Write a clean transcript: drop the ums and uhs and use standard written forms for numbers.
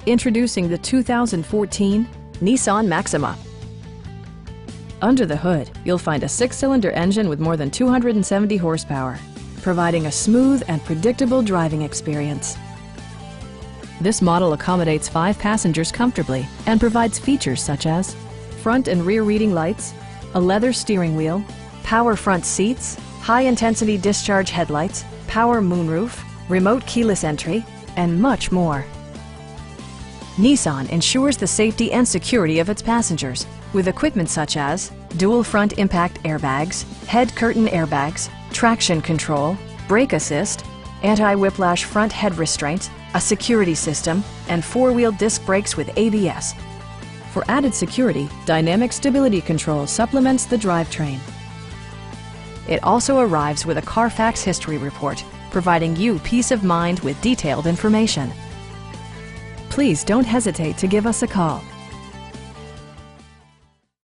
Introducing the 2014 Nissan Maxima. Under the hood, you'll find a 6-cylinder engine with more than 270 horsepower, providing a smooth and predictable driving experience. This model accommodates 5 passengers comfortably and provides features such as front and rear reading lights, a leather steering wheel, power front seats, high-intensity discharge headlights, power moonroof, remote keyless entry, and much more. Nissan ensures the safety and security of its passengers with equipment such as dual front impact airbags, head curtain airbags, traction control, brake assist, anti-whiplash front head restraints, a security system, and 4-wheel disc brakes with ABS. For added security, Dynamic Stability Control supplements the drivetrain. It also arrives with a Carfax history report, providing you peace of mind with detailed information. Please don't hesitate to give us a call.